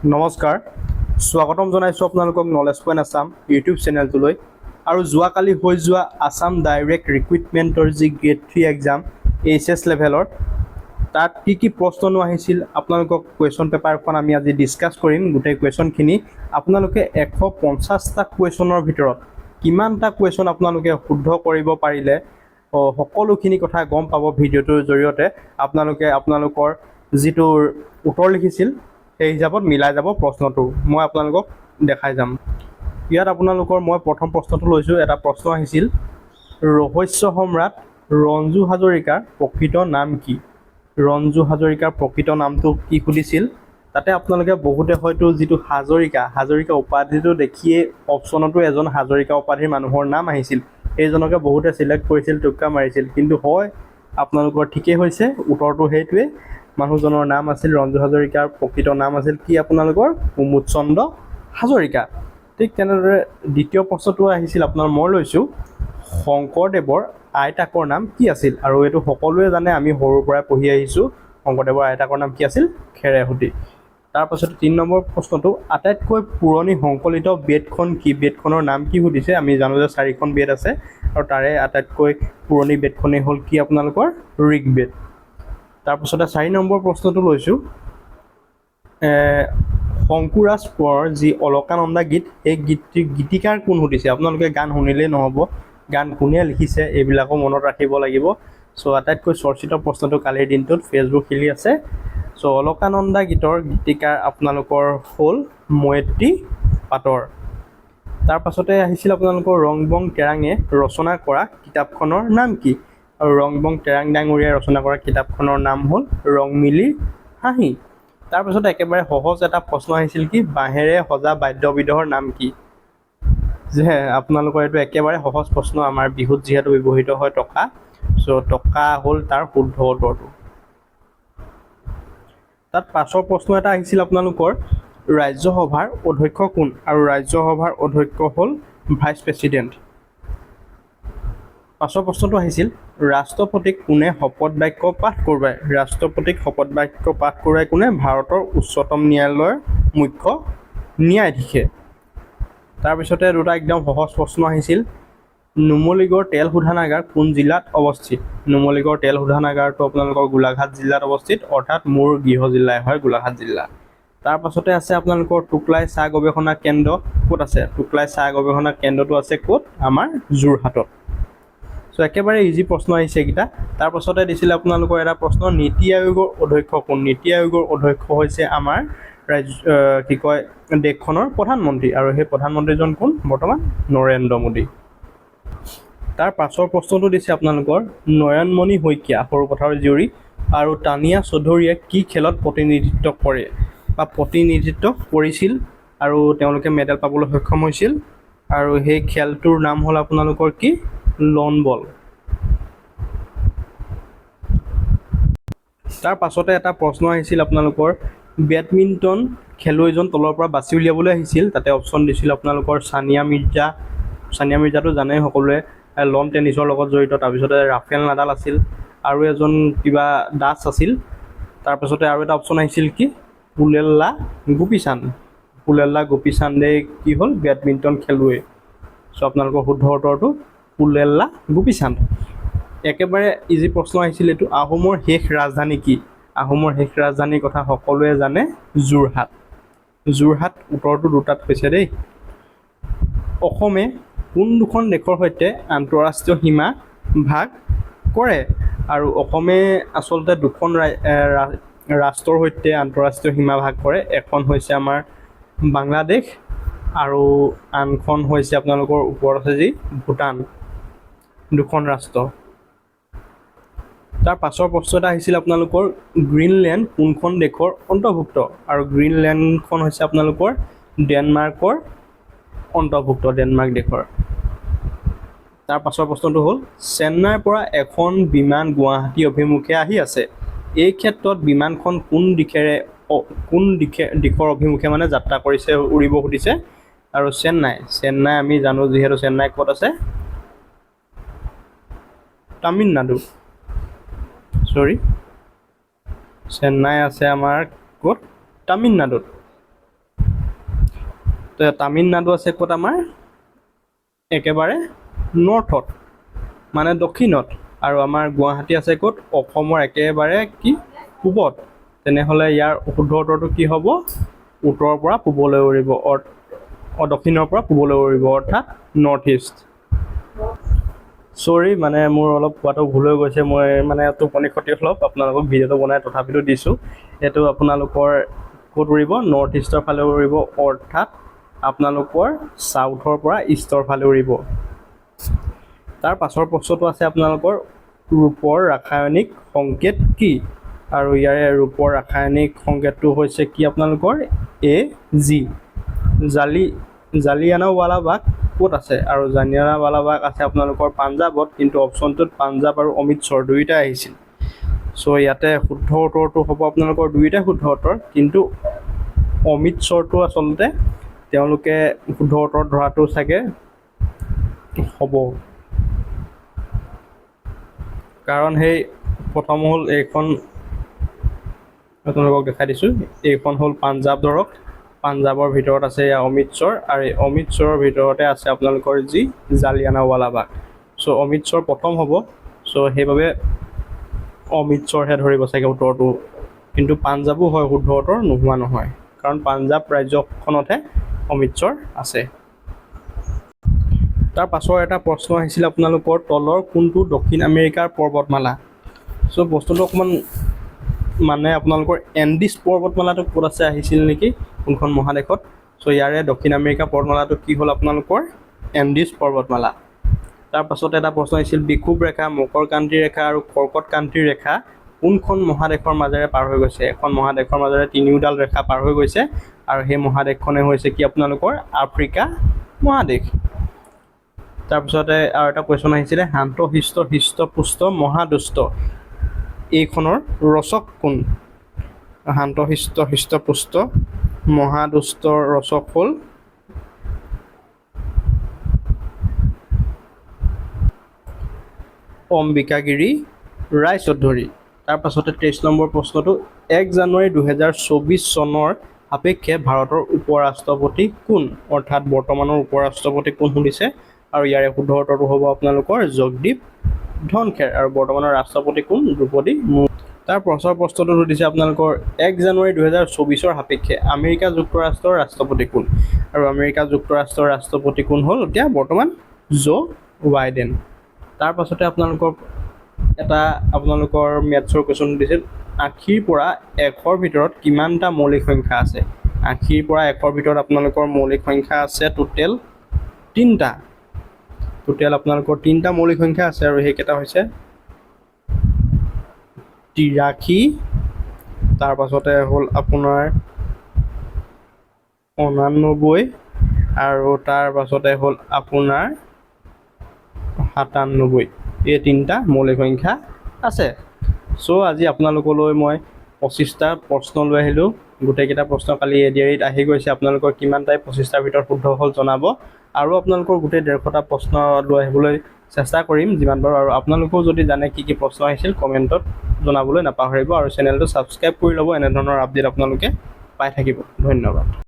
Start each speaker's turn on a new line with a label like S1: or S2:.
S1: নমস্কাৰ, স্বাগতম জনাইছোঁ আপোনালোকক নলেজ পইণ্ট আছাম ইউটিউব চেনেলটোলৈ। আৰু যোৱাকালি হৈ যোৱা আছাম ডাইৰেক্ট ৰিক্ৰুইটমেণ্টৰ যি গ্ৰেড 3 এক্সাম HS লেভেলৰ, তাত কি প্ৰশ্ননো আহিছিল আপোনালোকক কুৱেশ্যন পেপাৰখন আমি আজি ডিছকাছ কৰিম। গোটেই কুৱেশ্যনখিনি আপোনালোকে 150টা কুৱেশ্যনৰ ভিতৰত কিমানটা কুৱেশ্যন আপোনালোকে শুদ্ধ কৰিব পাৰিলে সকলোখিনি কথা গম পাব ভিডিঅ'টোৰ জৰিয়তে। আপোনালোকে আপোনালোকৰ যিটো উত্তৰ লিখিছিল সেই হিচাপত মিলাই যাব প্ৰশ্নটো, মই আপোনালোকক দেখাই যাম। ইয়াত আপোনালোকৰ মই প্ৰথম প্ৰশ্নটো লৈছোঁ। এটা প্ৰশ্ন আহিছিল, ৰহস্য সম্ৰাট ৰঞ্জু হাজৰিকাৰ প্ৰকৃত নাম কি? ৰঞ্জু হাজৰিকাৰ প্ৰকৃত নামটো কি সুধিছিল। তাতে আপোনালোকে বহুতে হয়তো যিটো হাজৰিকা উপাধিটো দেখিয়ে অপশ্যনতো এজন হাজৰিকা উপাধিৰ মানুহৰ নাম আহিছিল, সেইজনকে বহুতে চিলেক্ট কৰিছিল, টোক্কা মাৰিছিল। কিন্তু হয়, আপোনালোকৰ ঠিকেই হৈছে, উত্তৰটো সেইটোৱে। মানুহজনৰ নাম আছিল ৰঞ্জু হাজৰিকাৰ প্ৰকৃত নাম আছিল কি আপোনালোকৰ? কুমুদ চন্দ্ৰ হাজৰিকা। ঠিক তেনেদৰে দ্বিতীয় প্ৰশ্নটো আহিছিল আপোনাৰ, মই লৈছোঁ শংকৰদেৱৰ আইতাকৰ নাম কি আছিল? আৰু এইটো সকলোৱে জানে, আমি সৰুৰ পৰাই পঢ়ি আহিছোঁ। শংকৰদেৱৰ আইতাকৰ নাম কি আছিল? খেৰেসুতি। তাৰপাছত 3 নম্বৰ প্ৰশ্নটো, আটাইতকৈ পুৰণি সংকলিত বেদখন কি? বেদখনৰ নাম কি সুধিছে। আমি জানো যে 4খন বেদ আছে, আৰু তাৰে আটাইতকৈ পুৰণি বেদখনেই হ'ল কি আপোনালোকৰ? ঋগ্বেদ। তাৰপিছতে 4 নম্বৰ প্ৰশ্নটো লৈছোঁ, শংকুৰাজ কোঁৱৰৰ যি অলকানন্দা গীত, সেই গীতিকাৰ কোন সুধিছে। আপোনালোকে গান শুনিলেই নহ'ব, গান কোনে লিখিছে এইবিলাকো মনত ৰাখিব লাগিব। চ' আটাইতকৈ চৰ্চিত প্ৰশ্নটো কালিৰ দিনটোত ফেচবুক খেলি আছে। চ' অলকানন্দা গীতৰ গীতিকাৰ আপোনালোকৰ হ'ল মৈত্ৰী পাটৰ। তাৰপাছতে আহিছিল আপোনালোকৰ ৰংবং তেৰাঙে ৰচনা কৰা কিতাপখনৰ নাম কি? আৰু ৰংবং তেৰাং ডাঙৰীয়াই ৰচনা কৰা কিতাপখনৰ নাম হ'ল ৰং মিলিৰ হাঁহি। তাৰপিছত একেবাৰে সহজ এটা প্ৰশ্ন আহিছিল কি, বাঁহেৰে সজা বাদ্যবিধৰ নাম কি? যে আপোনালোকৰ এইটো একেবাৰে সহজ প্ৰশ্ন, আমাৰ বিহুত যিহেতু ব্যৱহৃত হয় টকা, চ' টকা হ'ল তাৰ শুদ্ধ উত্তৰটো। তাত 5ৰ প্ৰশ্ন এটা আহিছিল আপোনালোকৰ, ৰাজ্যসভাৰ অধ্যক্ষ কোন? আৰু ৰাজ্যসভাৰ অধ্যক্ষ হ'ল ভাইচ প্ৰেচিডেণ্ট। 5ৰ প্ৰশ্নটো আহিছিল, ৰাষ্ট্ৰপতিক কোনে শপত বাক্য পাঠ কৰোৱায়? ৰাষ্ট্ৰপতিক শপত বাক্য পাঠ কৰোৱায় কোনে? ভাৰতৰ উচ্চতম ন্যায়ালয়ৰ মুখ্য ন্যায়াধীশে। তাৰপিছতে দুটা একদম সহজ প্ৰশ্ন আহিছিল, নুমলীগড় তেল শোধনাগাৰ কোন জিলাত অৱস্থিত? নুমলীগড় তেল শোধনাগাৰটো আপোনালোকৰ গোলাঘাট জিলাত অৱস্থিত, অৰ্থাৎ মোৰ গৃহ জিলাই হয় গোলাঘাট জিলা। তাৰপাছতে আছে আপোনালোকৰ টোকলাই চাহ গৱেষণা কেন্দ্ৰ ক'ত আছে? টোকলাই চাহ গৱেষণা কেন্দ্ৰটো আছে ক'ত? আমাৰ যোৰহাটত। চ' একেবাৰে ইজি প্ৰশ্ন আহিছে এইকেইটা। তাৰপাছতে দিছিলে আপোনালোকৰ এটা প্ৰশ্ন, নীতি আয়োগৰ অধ্যক্ষ কোন? নীতি আয়োগৰ অধ্যক্ষ হৈছে আমাৰ দেশখনৰ প্ৰধানমন্ত্ৰী, আৰু সেই প্ৰধানমন্ত্ৰীজন কোন? বৰ্তমান নৰেন্দ্ৰ মোদী। তাৰ 5ৰ প্ৰশ্নটো দিছে আপোনালোকৰ, নয়নমণি শইকীয়া সৰুপথাৰৰ জীয়ৰী আৰু তানিয়া চৌধুৰীয়ে কি খেলত প্ৰতিনিধিত্ব কৰে বা প্ৰতিনিধিত্ব কৰিছিল আৰু তেওঁলোকে মেডেল পাবলৈ সক্ষম হৈছিল? আৰু সেই খেলটোৰ নাম হ'ল আপোনালোকৰ কি? লন বল। তাৰ পাছতে এটা প্ৰশ্ন আহিছিল আপোনালোকৰ, বেডমিণ্টন খেলুৱৈজন তলৰ পৰা বাছি উলিয়াবলৈ আহিছিল। তাতে অপশ্যন দিছিল আপোনালোকৰ ছানিয়া মিৰ্জা। ছানিয়া মিৰ্জাটো জানেই সকলোৱে, লন টেনিছৰ লগত জড়িত। তাৰপিছতে ৰাফেল নাডাল আছিল, আৰু এজন কিবা দাস আছিল। তাৰপিছতে আৰু এটা অপশ্যন আহিছিল কি? পুলেল্লা গোপীচান্দ। পুলেল্লা গোপীচান্দে কি হ'ল? বেডমিণ্টন খেলুৱৈ। চ' আপোনালোকৰ শুদ্ধ উত্তৰটো পুলেল্লা গোপীচান্দ। একেবাৰে ইজি প্ৰশ্ন আহিছিল এইটো, আহোমৰ শেষ ৰাজধানী কি? আহোমৰ শেষ ৰাজধানীৰ কথা সকলোৱে জানে, যোৰহাট। যোৰহাট উত্তৰটো দুটাত হৈছে দেই। অসমে কোন দুখন দেশৰ সৈতে আন্তঃৰাষ্ট্ৰীয় সীমা ভাগ কৰে? আৰু অসমে আচলতে দুখন ৰাষ্ট্ৰৰ সৈতে আন্তঃৰাষ্ট্ৰীয় সীমা ভাগ কৰে। এখন হৈছে আমাৰ বাংলাদেশ, আৰু আনখন হৈছে আপোনালোকৰ ওপৰত আছে যি ভূটান। দুখন ৰাষ্ট্ৰ। তাৰ 5ৰ প্ৰশ্ন এটা আহিছিল আপোনালোকৰ, গ্ৰীণলেণ্ড কোনখন দেশৰ অন্তৰ্ভুক্ত? আৰু গ্ৰীণলেণ্ডখন হৈছে আপোনালোকৰ ডেনমাৰ্কৰ অন্তৰ্ভুক্ত, ডেনমাৰ্ক দেশৰ। তাৰ 5ৰ প্ৰশ্নটো হ'ল, চেন্নাইৰ পৰা এখন বিমান গুৱাহাটী অভিমুখে আহি আছে। এই ক্ষেত্ৰত বিমানখন কোন দিশৰ অভিমুখে মানে যাত্ৰা কৰিছে, উৰিব সুধিছে। আৰু চেন্নাই আমি জানো যিহেতু, চেন্নাই ক'ত আছে? তামিলনাডু। চেন্নাই আছে আমাৰ ক'ত? তামিলনাডুত। তো তামিলনাডু আছে ক'ত আমাৰ একেবাৰে নৰ্থত মানে দক্ষিণত, আৰু আমাৰ গুৱাহাটী আছে ক'ত অসমৰ একেবাৰে কি পূবত। তেনেহ'লে ইয়াৰ শুদ্ধ উত্তৰটো কি হ'ব উত্তৰৰ পৰা পূবলৈ উৰিব, দক্ষিণৰ পৰা পূবলৈ উৰিব, অৰ্থাৎ নৰ্থ ইষ্ট। চৰি মানে মোৰ অলপ কোৱাটো ভুল হৈ গৈছে, মই মানে টোপনি ক্ষতি অলপ আপোনালোকক ভিডিঅ'টো বনাই তথাপিতো দিছোঁ। এইটো আপোনালোকৰ ক'ত উৰিব নৰ্থ ইষ্টৰ ফালে উৰিব, অৰ্থাৎ আপোনালোকৰ চাউথৰ পৰা ইষ্টৰ ফালে উৰিব। তাৰ পাছৰ প্ৰশ্নটো আছে আপোনালোকৰ ৰূপৰ ৰাসায়নিক সংকেত কি, আৰু ইয়াৰে ৰূপৰ ৰাসায়নিক সংকেতটো হৈছে কি আপোনালোকৰ Ag। জালিয়ানাৱালাবাগ ক'ত আছে, আৰু জালিয়ানাৱালাবাগ আছে আপোনালোকৰ পাঞ্জাৱত, কিন্তু অপশ্যনটোত পাঞ্জাৱ আৰু অমৃতসৰ দুয়োটাই আহিছিল। চ' ইয়াতে শুদ্ধ উত্তৰটো হ'ব আপোনালোকৰ দুয়োটাই শুদ্ধ উত্তৰ, কিন্তু অমৃতসৰটো আচলতে তেওঁলোকে শুদ্ধ উত্তৰ ধৰাটো চাগে হ'ব, কাৰণ সেই প্ৰথম হ'ল এইখন আপোনালোকক দেখাই দিছোঁ, এইখন হ'ল পাঞ্জাৱ ধৰক, পাঞ্জাৱৰ ভিতৰত আছে এয়া অমৃতসৰ, আৰু এই অমৃতসৰৰ ভিতৰতে আছে আপোনালোকৰ যি জালিয়ানাৱালাবাগ। চ' অমৃতসৰ প্ৰথম হ'ব, চ' সেইবাবে অমৃতসৰহে ধৰিব চাগে উত্তৰটো, কিন্তু পাঞ্জাৱো হয় শুদ্ধ উত্তৰ নোহোৱা নহয়, কাৰণ পাঞ্জাৱ ৰাজ্যখনতহে অমৃতসৰ আছে। তাৰ পাছৰ এটা প্ৰশ্ন আহিছিল আপোনালোকৰ তলৰ কোনটো দক্ষিণ আমেৰিকাৰ পৰ্বতমালা। চ' বস্তুটো অকণমান মানে আপোনালোকৰ এণ্ডিছ পৰ্বতমালাটো ক'ত আছে আহিছিল নেকি, কোনখন মহাদেশত। চ' ইয়াৰে দক্ষিণ আমেৰিকা পৰ্বতমালাটো কি হ'ল আপোনালোকৰ এণ্ডিছ পৰ্বতমালা। তাৰ পাছত এটা প্ৰশ্ন আহিছিল বিষুৱ ৰেখা, মকৰক্ৰান্তি ৰেখা আৰু কৰ্কটক্ৰান্তি ৰেখা কোনখন মহাদেশৰ মাজেৰে পাৰ হৈ গৈছে। এখন মহাদেশৰ মাজেৰে তিনিওডাল ৰেখা পাৰ হৈ গৈছে, আৰু সেই মহাদেশখনে হৈছে কি আপোনালোকৰ আফ্ৰিকা মহাদেশ। তাৰপিছতে আৰু এটা কুৱেশ্যন আহিছিলে শান্তশিষ্ট হৃষ্টপুষ্ট মহাদুষ্ট এইখনৰ ৰচক কোন। শান্তশিষ্ট হৃষ্টপুষ্ট মহাদুষ্টৰ ৰচক হ'ল অম্বিকাগিৰি ৰায়চৌধুৰী। তাৰ পাছতে 23 নম্বৰ প্ৰশ্নটো 1 জানুৱাৰী 2024 চনৰ সাপেক্ষে ভাৰতৰ উপৰাষ্ট্ৰপতি কোন, অৰ্থাৎ বৰ্তমানৰ উপৰাষ্ট্ৰপতি কোন সুধিছে, আৰু ইয়াৰে শুদ্ধ উত্তৰটো হ'ব আপোনালোকৰ জগদীপ ধনখেৰ, আৰু বৰ্তমানৰ ৰাষ্ট্ৰপতি কোন দ্ৰৌপদী মুৰ্মু। তাৰ পাছৰ প্ৰশ্নটো সুধিছে আপোনালোকৰ 1 জানুৱাৰী 2024 সাপেক্ষে আমেৰিকা যুক্তৰাষ্ট্ৰৰ ৰাষ্ট্ৰপতি কোন, আৰু আমেৰিকা যুক্তৰাষ্ট্ৰৰ ৰাষ্ট্ৰপতি কোন হ'ল এতিয়া বৰ্তমান জো বাইডেন। তাৰ পাছতে আপোনালোকৰ মেথছৰ কুৱেশ্যন দিছিল 80ৰ পৰা 100ৰ ভিতৰত কিমানটা মৌলিক সংখ্যা আছে। 80ৰ পৰা 100ৰ ভিতৰত আপোনালোকৰ মৌলিক সংখ্যা আছে টোটেল 3টা। টোটেল আপোনালোকৰ 3টা মৌলিক সংখ্যা আছে, আৰু সেইকেইটা হৈছে 83, তাৰ পাছতে হ'ল আপোনাৰ 89, আৰু তাৰ পাছতে হ'ল আপোনাৰ 97। এই 3টা মৌলিক সংখ্যা আছে। চ' আজি আপোনালোকলৈ মই 25টা প্ৰশ্ন লৈ আহিলোঁ। গোটেইকেইটা প্ৰশ্ন কালি ADR-ত আহি গৈছে, আপোনালোকৰ কিমানটাই 25টাৰ ভিতৰত শুদ্ধ হ'ল জনাব, আৰু আপোনালোকৰ গোটেই 150টা প্ৰশ্ন লৈ আহিবলৈ চেষ্টা কৰিম যিমান পাৰোঁ। আৰু আপোনালোকেও যদি জানে কি কি প্ৰশ্ন আহিছিল কমেণ্টত জনাবলৈ নাপাহৰিব, আৰু চেনেলটো ছাবস্ক্ৰাইব কৰি ল'ব, এনেধৰণৰ আপডেট আপোনালোকে পাই থাকিব। ধন্যবাদ।